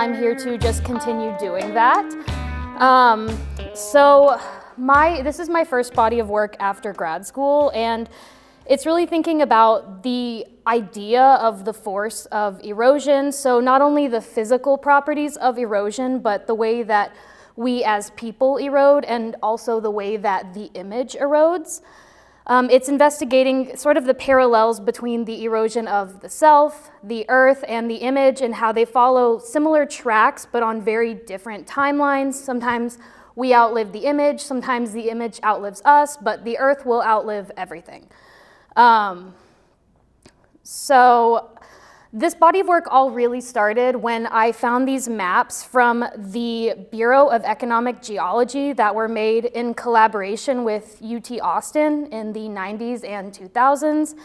I'm here to just continue doing that. This is my first body of work after grad school, and it's really thinking about the idea of the force of erosion. So not only the physical properties of erosion, but the way that we as people erode, and also the way that the image erodes. It's investigating sort of the parallels between the erosion of the self, the earth, and the image, and how they follow similar tracks, but on very different timelines. Sometimes we outlive the image, sometimes the image outlives us, but the earth will outlive everything. So this body of work all really started when I found these maps from the Bureau of Economic Geology that were made in collaboration with UT Austin in the 90s and 2000s.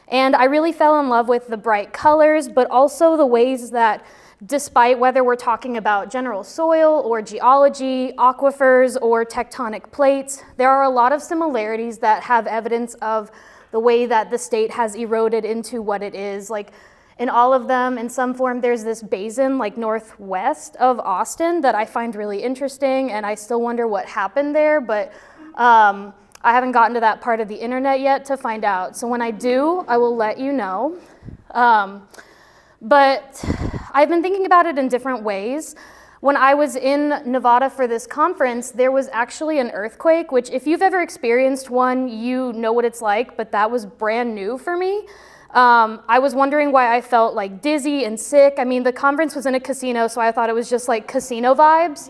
And I really fell in love with the bright colors, but also the ways that, despite whether we're talking about general soil or geology, aquifers, or tectonic plates, there are a lot of similarities that have evidence of the way that the state has eroded into what it is. Like, in all of them, in some form, there's this basin like northwest of Austin that I find really interesting, and I still wonder what happened there, but I haven't gotten to that part of the internet yet to find out. So when I do, I will let you know. But I've been thinking about it in different ways. When I was in Nevada for this conference, there was actually an earthquake, which if you've ever experienced one, you know what it's like, but that was brand new for me. I was wondering why I felt like dizzy and sick. I mean, the conference was in a casino, so I thought it was just like casino vibes.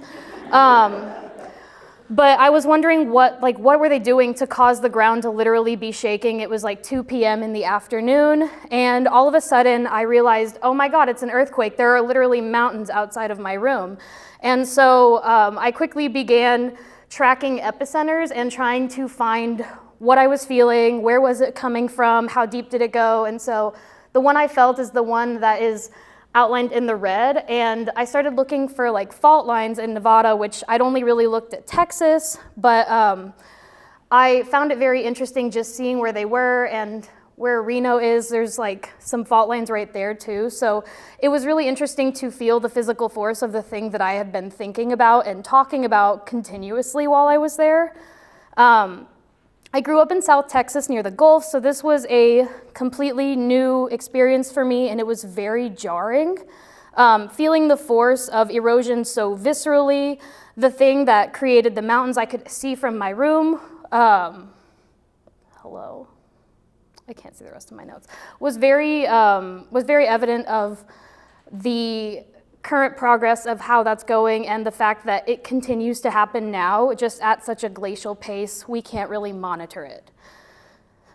But I was wondering what were they doing to cause the ground to literally be shaking? It was like 2 p.m. in the afternoon, and all of a sudden I realized, oh my God, it's an earthquake. There are literally mountains outside of my room. And so I quickly began tracking epicenters and trying to find what I was feeling, where was it coming from, how deep did it go? And so the one I felt is the one that is outlined in the red, and I started looking for like fault lines in Nevada, which I'd only really looked at Texas, but I found it very interesting just seeing where they were, and where Reno is, there's like some fault lines right there too. So it was really interesting to feel the physical force of the thing that I had been thinking about and talking about continuously while I was there. I grew up in South Texas near the Gulf, so this was a completely new experience for me, and it was very jarring. Feeling the force of erosion so viscerally, the thing that created the mountains I could see from my room, hello, I can't see the rest of my notes, was very evident of the current progress of how that's going, and the fact that it continues to happen now, just at such a glacial pace, we can't really monitor it.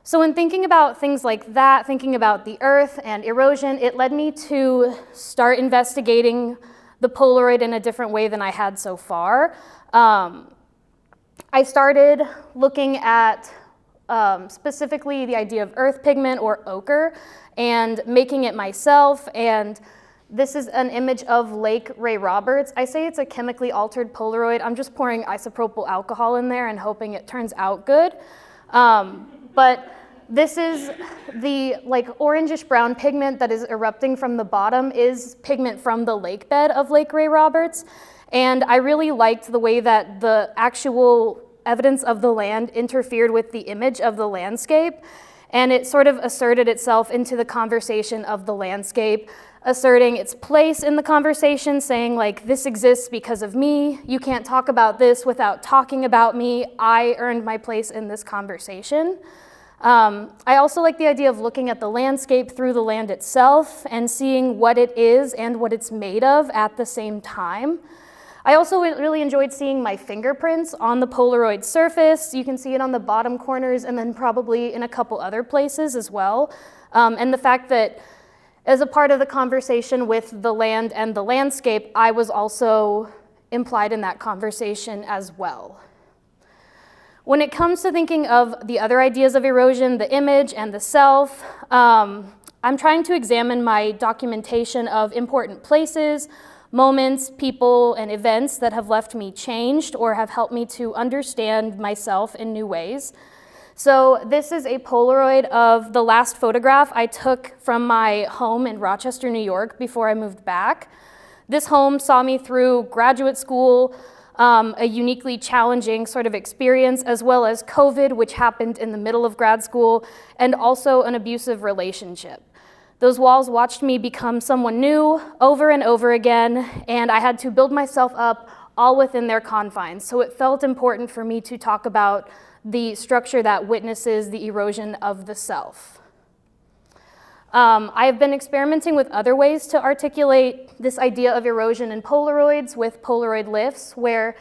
So in thinking about things like that, thinking about the earth and erosion, it led me to start investigating the Polaroid in a different way than I had so far. I started looking at specifically the idea of earth pigment or ochre and making it myself, and this is an image of Lake Ray Roberts. I say it's a chemically altered Polaroid. I'm just pouring isopropyl alcohol in there and hoping it turns out good. But this is the like orangish brown pigment that is erupting from the bottom is pigment from the lake bed of Lake Ray Roberts. And I really liked the way that the actual evidence of the land interfered with the image of the landscape. And it sort of asserted itself into the conversation of the landscape, asserting its place in the conversation, saying like, this exists because of me. You can't talk about this without talking about me. I earned my place in this conversation. I also like the idea of looking at the landscape through the land itself and seeing what it is and what it's made of at the same time. I also really enjoyed seeing my fingerprints on the Polaroid surface. You can see it on the bottom corners and then probably in a couple other places as well. And the fact that as a part of the conversation with the land and the landscape, I was also implied in that conversation as well. When it comes to thinking of the other ideas of erosion, the image and the self, I'm trying to examine my documentation of important places, moments, people, and events that have left me changed or have helped me to understand myself in new ways. So this is a Polaroid of the last photograph I took from my home in Rochester, New York before I moved back. This home saw me through graduate school, a uniquely challenging sort of experience, as well as COVID, which happened in the middle of grad school, and also an abusive relationship. Those walls watched me become someone new over and over again, and I had to build myself up all within their confines. So it felt important for me to talk about the structure that witnesses the erosion of the self. I have been experimenting with other ways to articulate this idea of erosion in Polaroids with Polaroid lifts, where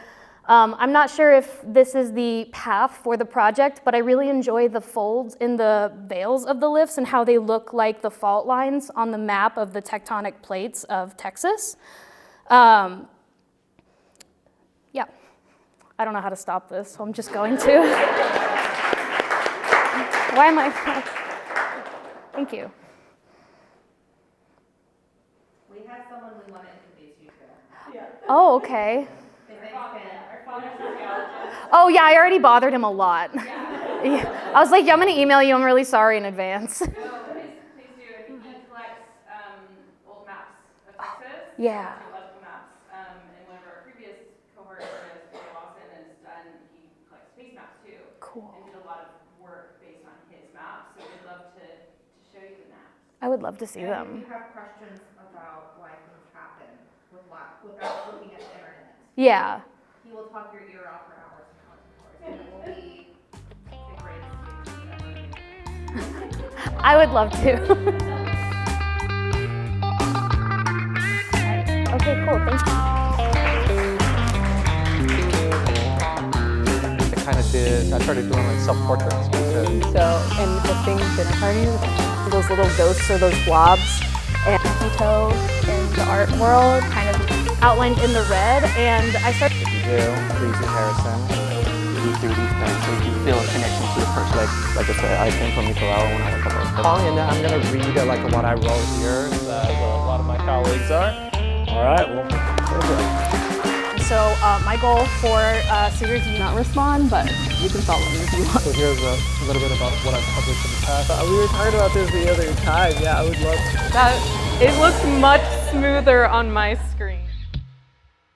I'm not sure if this is the path for the project, but I really enjoy the folds in the veils of the lifts and how they look like the fault lines on the map of the tectonic plates of Texas. Yeah, I don't know how to stop this, so I'm just going to. Why am I? Thank you. We have someone we want to introduce you to. Yeah. Oh, okay. His name's Ken. Our father's a geologist. Oh yeah, I already bothered him a lot. Yeah. I was like, yeah, I'm gonna email you, I'm really sorry in advance. No, please do. He collects old maps of Texas. Yeah. Geological maps. And one of our previous cohorts, he collects space maps too. Cool. And did a lot of work based on his maps. So we'd love to show you the maps. I would love to see And them. if you have questions about why things happen without looking at the impermanence, Yeah. he will talk your ear off for hours and hours and hours, and it will be the greatest speech ever. I would love to. Okay, cool, thank you. I started doing like self-portraits because And the things that turn you, those little ghosts or those blobs, and Tito in the art world, kind of Outlined in the red, and I started. if you do, please comparison. You do these things so you can feel a connection to the person. Like I said, I came from Nicaragua when I was a little And I'm gonna read like what I wrote here, as a lot of my colleagues are. All right, well, So my goal for Cedars Union. not respond, but you can follow me if you want. so here's a little bit about what I've published in the past. We were talking about this the other time. Yeah, I would love to. It looks much smoother on my screen.